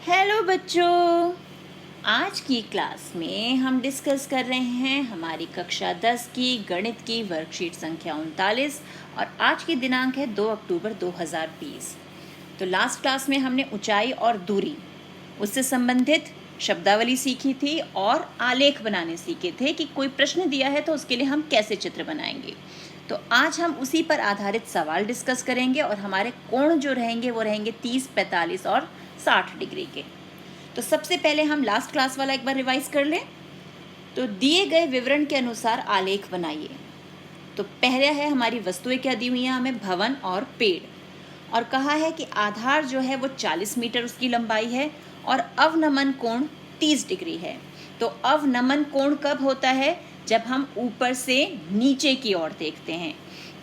Hello बच्चों, आज की क्लास में हम डिस्कस कर रहे हैं हमारी कक्षा 10 की गणित की वर्कशीट संख्या 39 और आज की दिनांक है 2 अक्टूबर 2020। तो लास्ट क्लास में हमने ऊंचाई और दूरी उससे संबंधित शब्दावली सीखी थी और आलेख बनाने सीखे थे कि कोई प्रश्न दिया है तो उसके लिए हम कैसे चित्र बनाएंगे। तो आज हम उसी पर आधारित सवाल डिस्कस करेंगे और हमारे कोण जो रहेंगे वो रहेंगे 30, 45 और 60 डिग्री के। तो सबसे पहले हम लास्ट क्लास वाला एक बार रिवाइज कर लें। तो दिए गए विवरण के अनुसार आलेख बनाइए। तो पहला है हमारी वस्तुएं क्या दी हुई हैं हमें, भवन और पेड़, और कहा है कि आधार जो है वो 40 मीटर उसकी लंबाई है और अवनमन कोण 30 डिग्री है। तो अवनमन कोण कब होता है? जब हम ऊपर से नीचे की ओर देखते हैं।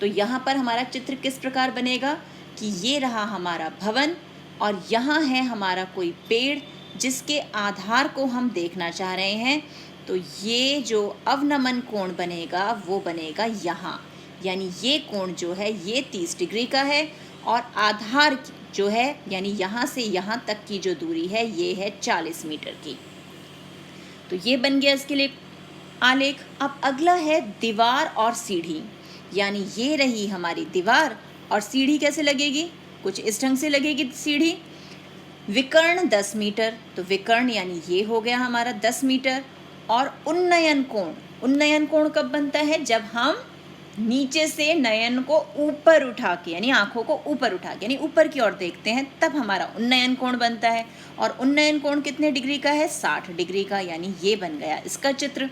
तो यहाँ पर हमारा चित्र किस प्रकार बनेगा कि ये रहा हमारा भवन और यहाँ है हमारा कोई पेड़ जिसके आधार को हम देखना चाह रहे हैं। तो ये जो अवनमन कोण बनेगा वो बनेगा यहाँ, यानी ये कोण जो है ये 30 डिग्री का है और आधार जो है यानी यहाँ से यहाँ तक की जो दूरी है ये है 40 मीटर की। तो ये बन गया इसके लिए आलेख। अब अगला है दीवार और सीढ़ी, यानी ये रही हमारी दीवार और सीढ़ी कैसे लगेगी? कुछ इस ढंग से लगेगी सीढ़ी। विकर्ण 10 मीटर, तो विकर्ण यानी ये हो गया हमारा 10 मीटर। और उन्नयन कोण कब बनता है? जब हम नीचे से नयन को ऊपर उठा के यानी आंखों को ऊपर उठा के यानी ऊपर की ओर देखते हैं, तब हमारा उन्नयन कोण बनता है। और उन्नयन कोण कितने डिग्री का है? 60 डिग्री का, यानी ये बन गया इसका चित्र।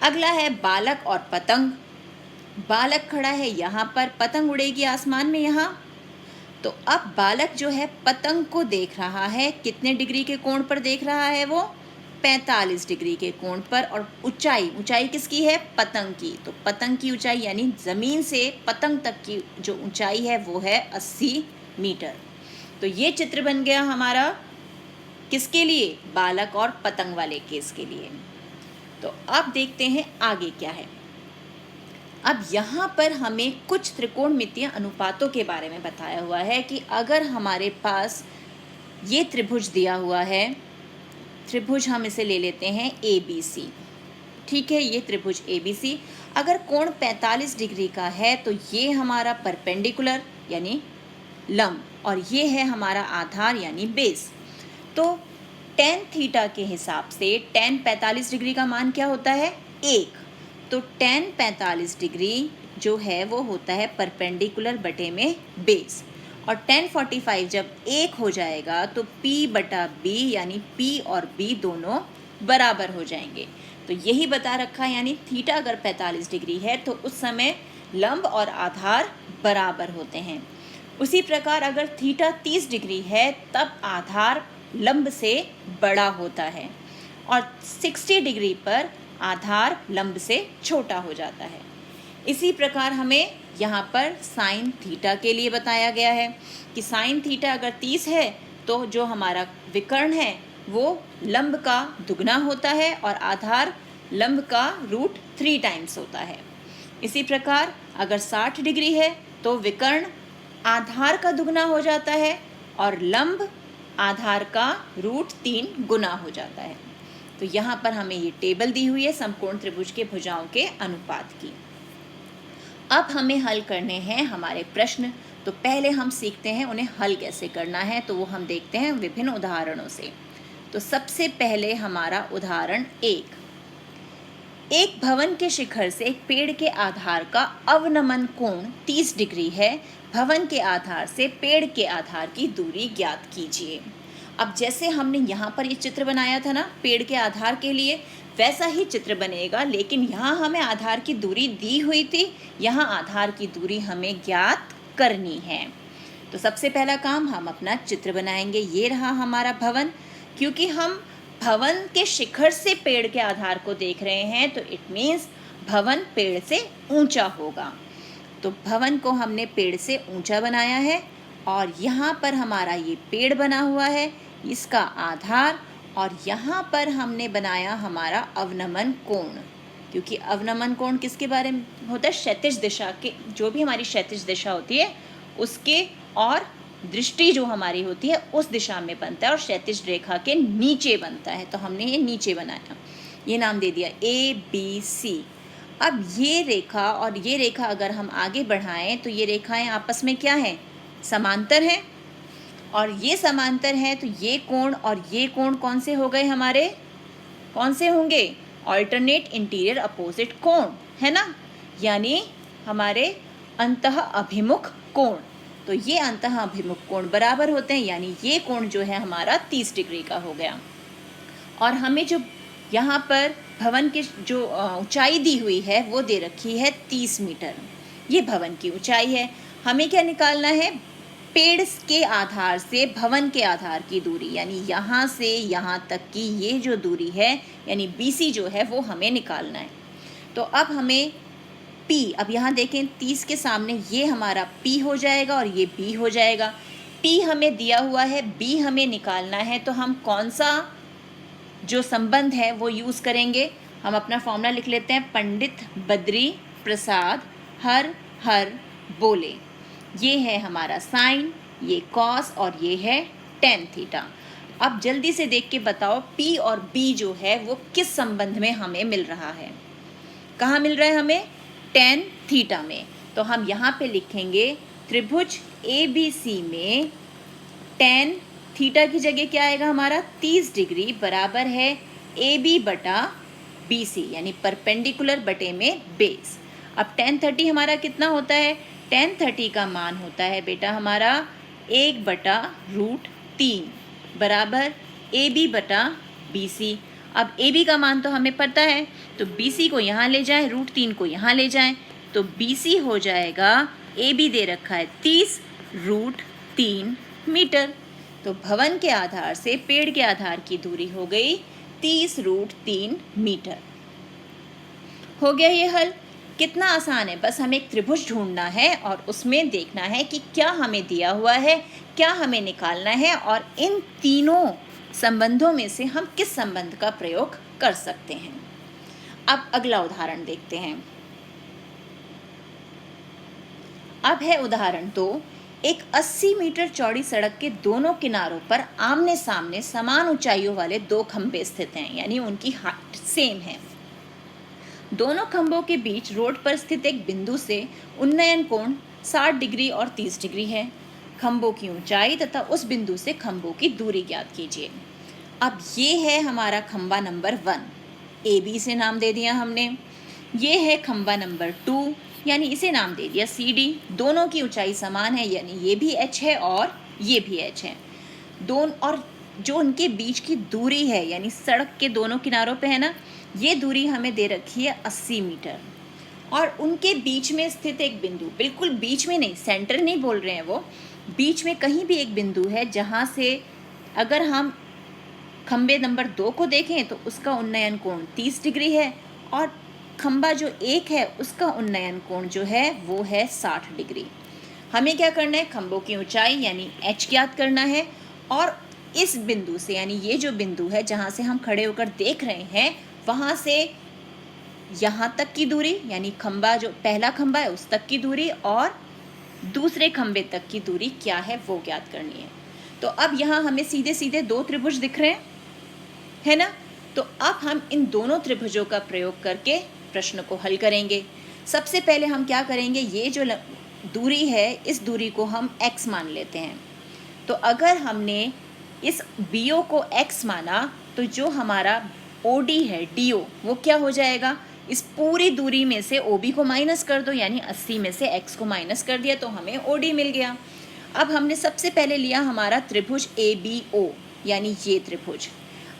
अगला है बालक और पतंग। बालक खड़ा है यहाँ पर, पतंग उड़ेगी आसमान में यहाँ। तो अब बालक जो है पतंग को देख रहा है, कितने डिग्री के कोण पर देख रहा है वो? 45 डिग्री के कोण पर। और ऊंचाई किसकी है? पतंग की। तो पतंग की ऊंचाई यानी जमीन से पतंग तक की जो ऊंचाई है वो है 80 मीटर। तो ये चित्र बन गया हमारा किसके लिए? बालक और पतंग वाले केस के लिए। तो अब देखते हैं आगे क्या है। अब यहाँ पर हमें कुछ त्रिकोणमितीय अनुपातों के बारे में बताया हुआ है कि अगर हमारे पास ये त्रिभुज दिया हुआ है, त्रिभुज हम इसे ले लेते हैं ABC, ठीक है, ये त्रिभुज ABC। अगर कोण 45 डिग्री का है तो ये हमारा परपेंडिकुलर यानी लंब और ये है हमारा आधार यानी बेस। तो tan थीटा के हिसाब से tan 45 डिग्री का मान क्या होता है? 1। तो tan 45 डिग्री जो है वो होता है परपेंडिकुलर बटे में बेस। और tan 45 जब 1 हो जाएगा तो P बटा B यानी P और B दोनों बराबर हो जाएंगे। तो यही बता रखा है, यानी थीटा अगर 45 डिग्री है तो उस समय लंब और आधार बराबर होते हैं। उसी प्रकार अगर थीटा 30 डिग्री है तब आधार लंब से बड़ा होता है और 60 डिग्री पर आधार लंब से छोटा हो जाता है। इसी प्रकार हमें यहाँ पर साइन थीटा के लिए बताया गया है कि साइन थीटा अगर 30 है तो जो हमारा विकर्ण है वो लंब का दुगना होता है और आधार लंब का √3 टाइम्स होता है। इसी प्रकार अगर 60 डिग्री है तो विकर्ण आधार का दुगना हो जाता है और लंब आधार का √3 गुना हो जाता है। तो यहाँ पर हमें ये टेबल दी हुई है समकोण त्रिभुज के भुजाओं के अनुपात की। अब हमें हल करने हैं हमारे प्रश्न। तो पहले हम सीखते हैं उन्हें हल कैसे करना है, तो वो हम देखते हैं विभिन्न उदाहरणों से। तो सबसे पहले हमारा उदाहरण एक भवन के शिखर से एक पेड़ के आधार का अवनमन कोण 30 डिग्री है। भवन के आधार से पेड़ के आधार की दूरी ज्ञात कीजिए। अब जैसे हमने यहाँ पर ये चित्र बनाया था ना पेड़ के आधार के लिए, वैसा ही चित्र बनेगा, लेकिन यहाँ हमें आधार की दूरी दी हुई थी, यहाँ आधार की दूरी हमें ज्ञात करनी है। तो सबसे पहला काम हम अपना चित्र बनाएंगे। ये रहा हमारा भवन। क्योंकि हम भवन के शिखर से पेड़ के आधार को देख रहे हैं तो इट मीन्स भवन पेड़ से ऊंचा होगा। तो भवन को हमने पेड़ से ऊंचा बनाया है और यहाँ पर हमारा ये पेड़ बना हुआ है, इसका आधार, और यहाँ पर हमने बनाया हमारा अवनमन कोण। क्योंकि अवनमन कोण किसके बारे में होता है? क्षैतिज दिशा के, जो भी हमारी क्षैतिज दिशा होती है उसके और दृष्टि जो हमारी होती है उस दिशा में बनता है और क्षैतिज रेखा के नीचे बनता है, तो हमने ये नीचे बनाया, ये नाम दे दिया ABC। अब ये रेखा और ये रेखा अगर हम आगे बढ़ाएं तो ये रेखाएं आपस में क्या हैं, समांतर हैं, और ये समांतर है तो ये कोण और ये कोण कौन से हो गए हमारे, कौन से होंगे, ऑल्टरनेट इंटीरियर अपोजिट कोण, है ना, यानी हमारे अंतः अभिमुख कोण। तो ये अंतः अभिमुख कोण बराबर होते हैं, यानी ये कोण जो है हमारा 30 डिग्री का हो गया। और हमें जो यहाँ पर भवन की जो ऊंचाई दी हुई है वो दे रखी है 30 मीटर, ये भवन की ऊंचाई है। हमें क्या निकालना है, पेड़ के आधार से भवन के आधार की दूरी, यानी यहाँ से यहाँ तक की ये जो दूरी है यानी BC जो है वो हमें निकालना है। तो अब हमें P, अब यहाँ देखें 30 के सामने ये हमारा P हो जाएगा और ये B हो जाएगा। P हमें दिया हुआ है, B हमें निकालना है, तो हम कौन सा जो संबंध है वो यूज़ करेंगे, हम अपना फॉर्मूला लिख लेते हैं, पंडित बद्री प्रसाद हर हर बोले। ये है हमारा साइन, ये कॉस और ये है टेन थीटा। अब जल्दी से देख के बताओ P और B जो है वो किस संबंध में हमें मिल रहा है, कहाँ मिल रहा है हमें, टेन थीटा में। तो हम यहाँ पे लिखेंगे त्रिभुज ABC में टेन थीटा की जगह क्या आएगा हमारा 30 डिग्री बराबर है AB बटा BC, यानी परपेंडिकुलर बटे में बेस। अब tan 30 हमारा कितना होता है, tan 30 का मान होता है बेटा हमारा 1/√3 बराबर AB बटा BC। अब AB का मान तो हमें पता है, तो BC को यहाँ ले जाएं, √3 को यहाँ ले जाएं, तो BC हो जाएगा, AB दे रखा है 30 √3 मीटर। तो भवन के आधार से पेड़ के आधार की दूरी हो गई 30 √3 मीटर। हो गया ये हल, कितना आसान है, बस हमें एक त्रिभुज ढूंढना है और उसमें देखना है कि क्या हमें दिया हुआ है, क्या हमें निकालना है, और इन तीनों संबंधों में से हम किस संबंध का प्रयोग कर सकते हैं। अब अगला उदाहरण देखते हैं। अब है उदाहरण 2, एक 80 मीटर चौड़ी सड़क के दोनों किनारों पर आमने सामने समान ऊंचाइयों वाले 2 खंभे स्थित हैं, यानी उनकी हाइट सेम है। दोनों खंभों के बीच रोड पर स्थित एक बिंदु से उन्नयन कोण 60 डिग्री और 30 डिग्री है। खंभों की ऊंचाई तथा उस बिंदु से खंभों की दूरी ज्ञात कीजिए। अब ये है हमारा खंभा नंबर 1, AB से नाम दे दिया हमने। ये है खंभा नंबर 2, यानी इसे नाम दे दिया CD। दोनों की ऊंचाई समान है, यानी ये भी H है और ये भी H है। दोनों और जो उनके बीच की दूरी है, यानी सड़क के दोनों किनारों पे है ना, ये दूरी हमें दे रखी है 80 मीटर। और उनके बीच में स्थित एक बिंदु, बिल्कुल बीच में नहीं, सेंटर नहीं बोल रहे हैं वो, बीच में कहीं भी एक बिंदु है जहाँ से अगर हम खंबे नंबर 2 को देखें तो उसका उन्नयन कोण 30 डिग्री है, और खंबा जो 1 है उसका उन्नयन कोण जो है वो है 60 डिग्री। हमें क्या करना है, खंभों की ऊंचाई यानी H ज्ञात करना है, और इस बिंदु से, यानी ये जो बिंदु है जहाँ से हम खड़े होकर देख रहे हैं, वहाँ से यहाँ तक की दूरी, यानी खंबा जो पहला खंबा है उस तक की दूरी और दूसरे खंबे तक की दूरी क्या है वो ज्ञात करनी है। तो अब यहाँ हमें सीधे सीधे 2 त्रिभुज दिख रहे हैं, है ना। तो अब हम इन दोनों त्रिभुजों का प्रयोग करके प्रश्न को हल करेंगे। सबसे पहले हम क्या करेंगे, ये जो दूरी है इस दूरी को हम x मान लेते हैं। तो अगर हमने इस BO को x माना तो जो हमारा OD है DO वो क्या हो जाएगा, इस पूरी दूरी में से OB को माइनस कर दो, यानी 80 में से x को माइनस कर दिया तो हमें OD मिल गया। अब हमने सबसे पहले लिया हमारा त्रिभुज ABO, यानी ये त्रिभुज।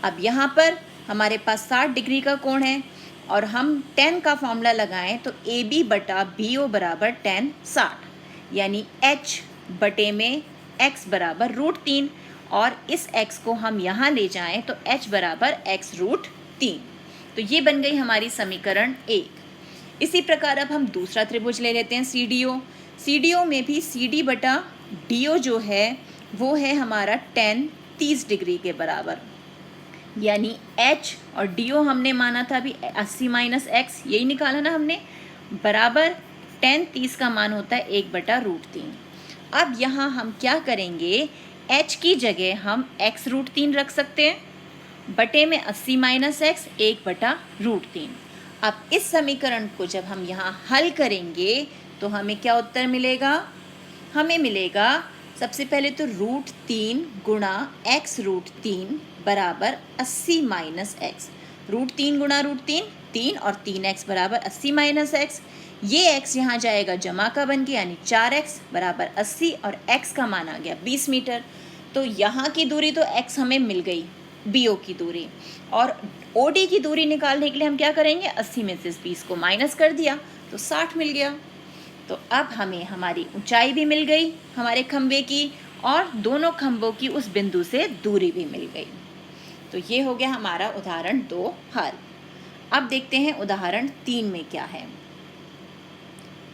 अब यहाँ पर हमारे पास 60 डिग्री का कोण है और हम tan का फॉर्मूला लगाएं तो AB बटा BO बराबर tan 60, यानी H बटे में x बराबर √3, और इस x को हम यहाँ ले जाएं तो h बराबर x √3। तो ये बन गई हमारी समीकरण 1। इसी प्रकार अब हम दूसरा त्रिभुज ले लेते हैं CDO। CDO में भी CD बटा DO जो है वो है हमारा tan 30 डिग्री के बराबर, यानी H और DO हमने माना था अभी 80 माइनस x, यही निकाला ना हमने, बराबर tan 30 का मान होता है 1/√3। अब यहाँ हम क्या करेंगे, h की जगह हम x√3 रख सकते हैं, बटे में 80 माइनस x 1/√3। अब इस समीकरण को जब हम यहाँ हल करेंगे तो हमें क्या उत्तर मिलेगा, हमें मिलेगा सबसे पहले तो √3 गुणा x√3 बराबर 80 माइनस x। √3 गुणा √3 3 और 3x बराबर 80 माइनस x। ये x यहाँ जाएगा जमा का बन के, यानी 4x बराबर 80 और x का मान आ गया 20 मीटर। तो यहाँ की दूरी तो x हमें मिल गई, BO की दूरी, और OD की दूरी निकालने के लिए हम क्या करेंगे, 80 में से 20 को माइनस कर दिया तो 60 मिल गया। तो अब हमें हमारी ऊंचाई भी मिल गई हमारे खंबे की, और दोनों खंभों की उस बिंदु से दूरी भी मिल गई। तो ये हो गया हमारा उदाहरण 2 हल। अब देखते हैं उदाहरण 3 में क्या है।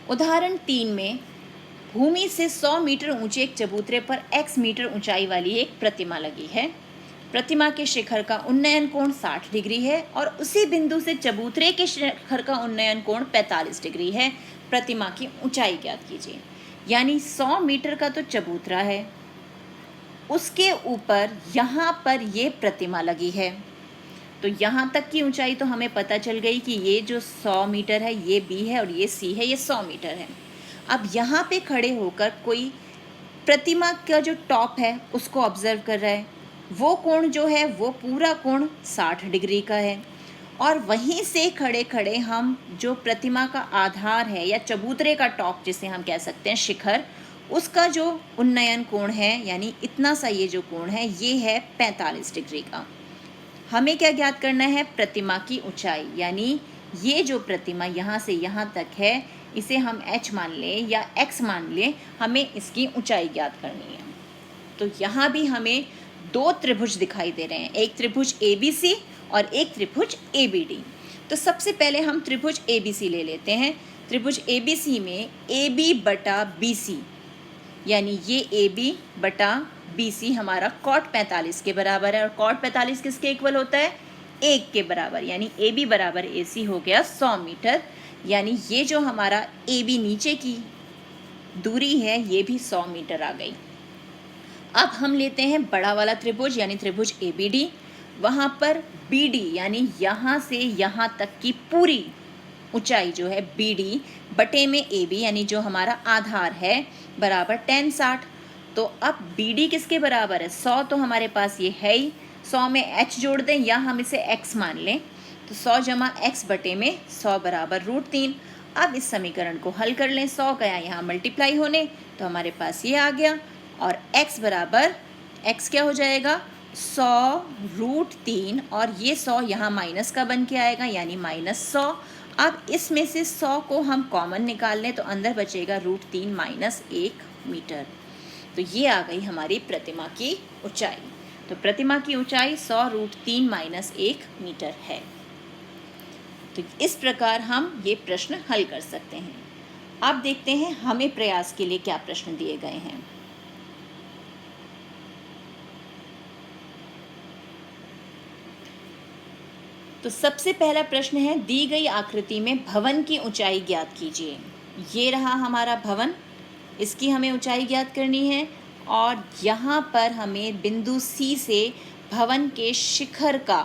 उदाहरण 3 में भूमि से 100 मीटर ऊंचे एक चबूतरे पर x मीटर ऊंचाई वाली एक प्रतिमा लगी है। प्रतिमा के शिखर का उन्नयन कोण 60 डिग्री है और उसी बिंदु से चबूतरे के शिखर का उन्नयन कोण 45 डिग्री है। प्रतिमा की ऊंचाई ज्ञात कीजिए। यानी 100 मीटर का तो चबूतरा है, उसके ऊपर यहाँ पर ये प्रतिमा लगी है, तो यहाँ तक की ऊंचाई तो हमें पता चल गई कि ये जो 100 मीटर है ये B है और ये C है, ये 100 मीटर है। अब यहाँ पे खड़े होकर कोई प्रतिमा का जो टॉप है उसको ऑब्जर्व कर रहा है, वो कोण जो है वो पूरा कोण 60 डिग्री का है, और वहीं से खड़े खड़े हम जो प्रतिमा का आधार है या चबूतरे का टॉप जिसे हम कह सकते हैं शिखर, उसका जो उन्नयन कोण है यानी इतना सा ये जो कोण है ये है 45 डिग्री का। हमें क्या ज्ञात करना है, प्रतिमा की ऊंचाई, यानी ये जो प्रतिमा यहाँ से यहाँ तक है इसे हम h मान लें या x मान लें, हमें इसकी ऊंचाई ज्ञात करनी है। तो यहाँ भी हमें दो त्रिभुज दिखाई दे रहे हैं, एक त्रिभुज ABC और एक त्रिभुज ABD। तो सबसे पहले हम त्रिभुज ABC ले लेते हैं। त्रिभुज ABC में AB बटा BC, यानी ये AB बटा BC हमारा cot 45 के बराबर है, और cot 45 किसके इक्वल होता है, 1 के बराबर, यानी AB बराबर AC हो गया 100 मीटर। यानी ये जो हमारा AB नीचे की दूरी है ये भी 100 मीटर आ गई। अब हम लेते हैं बड़ा वाला त्रिभुज यानी त्रिभुज ABD। वहाँ पर BD यानी यहाँ से यहाँ तक की पूरी ऊंचाई जो है BD बटे में AB यानी जो हमारा आधार है बराबर tan 60। तो अब BD किसके बराबर है, 100 तो हमारे पास ये है ही, 100 में h जोड़ दें या हम इसे x मान लें, तो 100 जमा x बटे में 100 बराबर √3। अब इस समीकरण को हल कर लें, 100 गया यहाँ मल्टीप्लाई होने तो हमारे पास ये आ गया, और x बराबर x क्या हो जाएगा 100 √3, और ये 100 यहाँ माइनस का बन के आएगा यानी -100। अब इसमें से 100 को हम कॉमन निकाल लें तो अंदर बचेगा √3 माइनस 1 मीटर। तो ये आ गई हमारी प्रतिमा की ऊंचाई। तो प्रतिमा की ऊंचाई 100 √3 माइनस 1 मीटर है। तो इस प्रकार हम ये प्रश्न हल कर सकते हैं। अब देखते हैं हमें प्रयास के लिए क्या प्रश्न दिए गए हैं। तो सबसे पहला प्रश्न है, दी गई आकृति में भवन की ऊंचाई ज्ञात कीजिए। ये रहा हमारा भवन, इसकी हमें ऊंचाई ज्ञात करनी है, और यहाँ पर हमें बिंदु C से भवन के शिखर का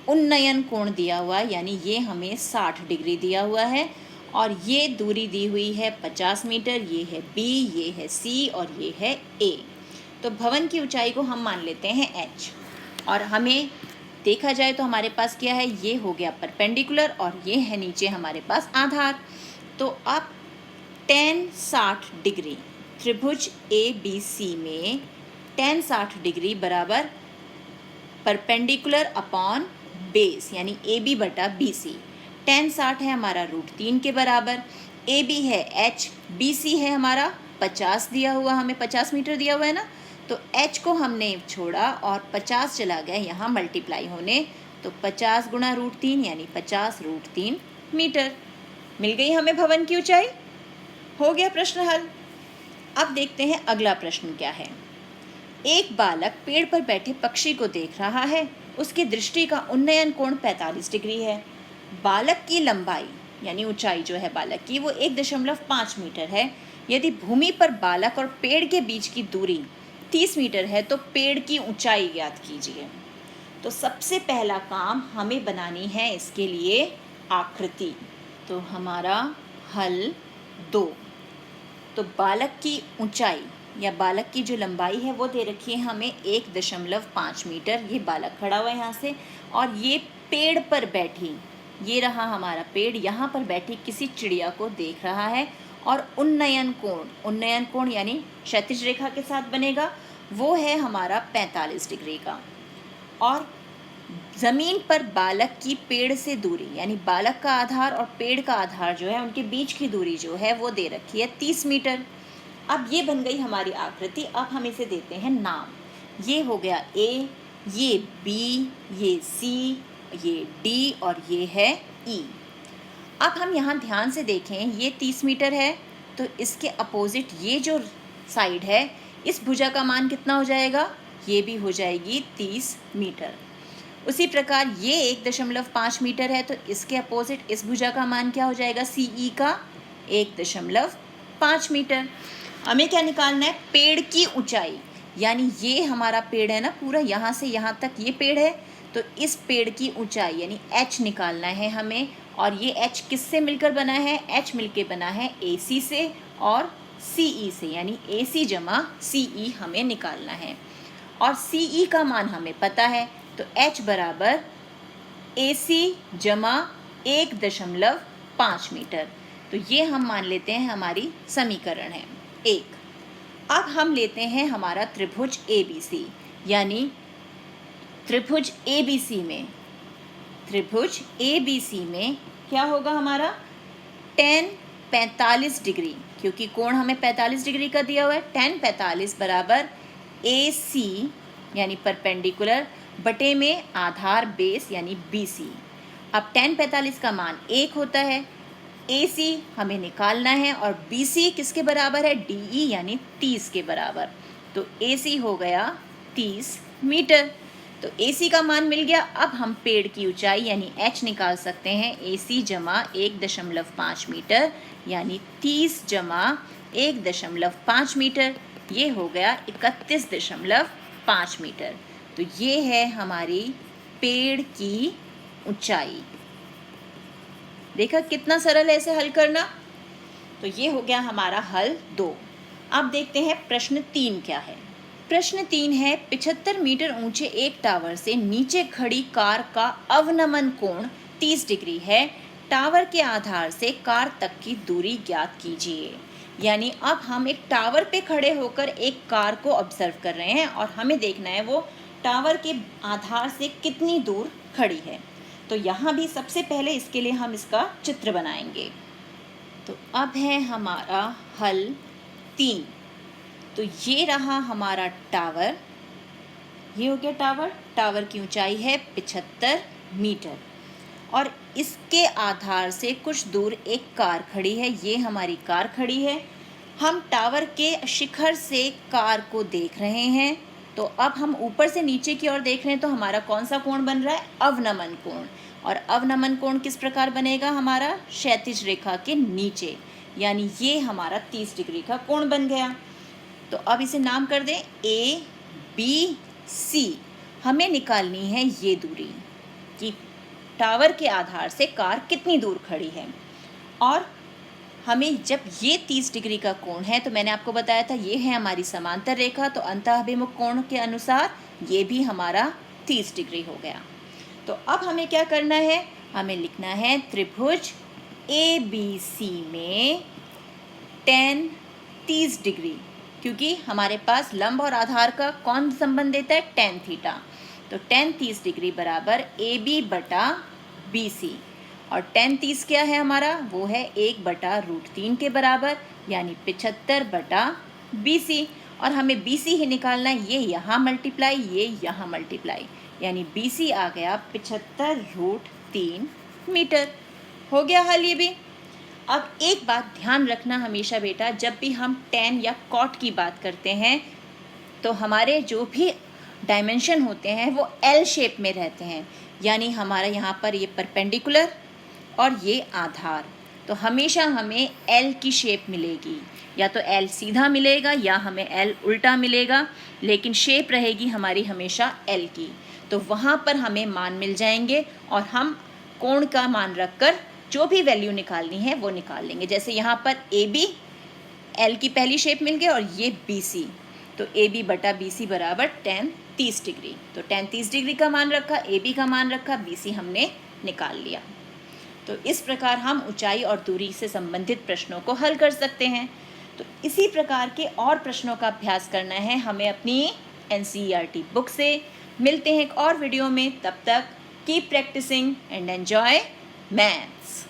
उन्नयन कोण दिया हुआ है, यानी ये हमें 60 डिग्री दिया हुआ है, और ये दूरी दी हुई है 50 मीटर। ये है B, ये है C और ये है A। तो भवन की ऊंचाई को हम मान लेते हैं h, और हमें देखा जाए तो हमारे पास क्या है, ये हो गया परपेंडिकुलर और ये है नीचे हमारे पास आधार। तो अब tan 60 डिग्री त्रिभुज ABC में tan 60 डिग्री बराबर परपेंडिकुलर अपॉन बेस यानी AB बटा BC। tan 60 है हमारा √3 के बराबर, AB है h, BC है हमारा 50 दिया हुआ, हमें 50 मीटर दिया हुआ है ना, तो h को हमने छोड़ा और 50 चला गया यहाँ मल्टीप्लाई होने, तो 50 गुणा √3 यानी 50 √3 मीटर। मिल गई हमें भवन की ऊंचाई। हो गया प्रश्न हल। अब देखते हैं अगला प्रश्न क्या है। एक बालक पेड़ पर बैठे पक्षी को देख रहा है, उसकी दृष्टि का उन्नयन कोण 45 डिग्री है। बालक की लंबाई यानी ऊंचाई जो है बालक की वो 1.5 मीटर है। यदि भूमि पर बालक और पेड़ के बीच की दूरी 30 मीटर है तो पेड़ की ऊंचाई ज्ञात कीजिए। तो सबसे पहला काम हमें बनानी है इसके लिए आकृति। तो हमारा हल 2। तो बालक की ऊंचाई या बालक की जो लंबाई है वो दे रखी है हमें 1.5 मीटर। ये बालक खड़ा हुआ है यहाँ से, और ये पेड़ पर बैठी, ये रहा हमारा पेड़, यहाँ पर बैठी किसी चिड़िया को देख रहा है। और उन्नयन कोण यानी क्षैतिज रेखा के साथ बनेगा, वो है हमारा 45 डिग्री का। और ज़मीन पर बालक की पेड़ से दूरी यानी बालक का आधार और पेड़ का आधार जो है उनके बीच की दूरी जो है वो दे रखी है 30 मीटर। अब ये बन गई हमारी आकृति। अब हम इसे देते हैं नाम। ये हो गया ए, ये बी, ये सी, ये डी और ये है ई। अब हम यहाँ ध्यान से देखें, ये 30 मीटर है तो इसके अपोजिट ये जो साइड है इस भुजा का मान कितना हो जाएगा, ये भी हो जाएगी 30 मीटर। उसी प्रकार ये 1.5 मीटर है तो इसके अपोजिट इस भुजा का मान क्या हो जाएगा, सी ई का 1.5 मीटर। हमें क्या निकालना है, पेड़ की ऊंचाई, यानी ये हमारा पेड़ है ना पूरा, यहाँ से यहाँ तक ये पेड़ है, तो इस पेड़ की ऊंचाई यानी h निकालना है हमें। और ये h किससे मिलकर बना है, h मिलकर बना है AC से और CE से, यानी AC जमा CE हमें निकालना है। और CE का मान हमें पता है, तो h बराबर AC जमा 1.5 मीटर। तो ये हम मान लेते हैं हमारी समीकरण है 1। अब हम लेते हैं हमारा त्रिभुज ABC, यानी त्रिभुज ABC में क्या होगा हमारा, tan 45 डिग्री, क्योंकि कोण हमें 45 डिग्री का दिया हुआ है। tan 45 बराबर AC यानी परपेंडिकुलर बटे में आधार बेस यानी BC। अब tan 45 का मान 1 होता है, AC हमें निकालना है और BC किसके बराबर है, DE यानी 30 के बराबर। तो AC हो गया 30 मीटर। तो AC का मान मिल गया। अब हम पेड़ की ऊंचाई यानी h निकाल सकते हैं, AC जमा 1.5 मीटर यानी 30 जमा 1.5 मीटर, ये हो गया 31.5 मीटर। तो ये है हमारी पेड़ की ऊंचाई। देखा कितना सरल है इसे हल करना। तो ये हो गया हमारा हल 2। अब देखते हैं प्रश्न 3 क्या है। प्रश्न 3 है, 75 मीटर ऊंचे एक टावर से नीचे खड़ी कार का अवनमन कोण 30 डिग्री है। टावर के आधार से कार तक की दूरी ज्ञात कीजिए। यानी अब हम एक टावर पे खड़े होकर एक कार को ऑब्जर्व कर रहे हैं और हमें देखना है वो टावर के आधार से कितनी दूर खड़ी है। तो यहाँ भी सबसे पहले इसके लिए हम इसका चित्र बनाएंगे। तो अब है हमारा हल 3। तो ये रहा हमारा टावर, ये हो गया टावर। टावर की ऊंचाई है 75 मीटर और इसके आधार से कुछ दूर एक कार खड़ी है, ये हमारी कार खड़ी है। हम टावर के शिखर से कार को देख रहे हैं। तो अब हम ऊपर से नीचे की ओर देख रहे हैं, तो हमारा कौन सा कोण बन रहा है, अवनमन कोण। और अवनमन कोण किस प्रकार बनेगा, हमारा क्षैतिज रेखा के नीचे, यानी ये हमारा 30 डिग्री का कोण बन गया। तो अब इसे नाम कर दें ABC। हमें निकालनी है ये दूरी कि टावर के आधार से कार कितनी दूर खड़ी है। और हमें जब ये 30 डिग्री का कोण है, तो मैंने आपको बताया था ये है हमारी समांतर रेखा, तो अंतःअभिमुख कोण के अनुसार ये भी हमारा 30 डिग्री हो गया। तो अब हमें क्या करना है, हमें लिखना है त्रिभुज ABC में tan 30 डिग्री, क्योंकि हमारे पास लंब और आधार का कौन संबंध देता है, tan थीटा। तो tan 30 डिग्री बराबर AB बटा BC। और tan 30 क्या है हमारा, वो है 1/√3 के बराबर, यानी 75 बटा BC। और हमें BC ही निकालना है, ये यहाँ मल्टीप्लाई, ये यहाँ मल्टीप्लाई, यानी BC आ गया 75√3 मीटर। हो गया हल ये भी। अब एक बात ध्यान रखना हमेशा बेटा, जब भी हम tan या cot की बात करते हैं तो हमारे जो भी डायमेंशन होते हैं वो L शेप में रहते हैं। यानी हमारा यहाँ पर ये परपेंडिकुलर और ये आधार, तो हमेशा हमें एल की शेप मिलेगी, या तो एल सीधा मिलेगा या हमें एल उल्टा मिलेगा, लेकिन शेप रहेगी हमारी हमेशा एल की। तो वहाँ पर हमें मान मिल जाएंगे और हम कोण का मान रखकर जो भी वैल्यू निकालनी है वो निकाल लेंगे। जैसे यहाँ पर ए बी, एल की पहली शेप मिल गई, और ये बी सी, तो ए बी बटा बी सी बराबर tan 30 डिग्री। तो tan 30 डिग्री का मान रखा, ए बी का मान रखा, बी सी हमने निकाल लिया। तो इस प्रकार हम ऊंचाई और दूरी से संबंधित प्रश्नों को हल कर सकते हैं। तो इसी प्रकार के और प्रश्नों का अभ्यास करना है हमें अपनी NCERT बुक से। मिलते हैं एक और वीडियो में, तब तक keep practicing and enjoy maths.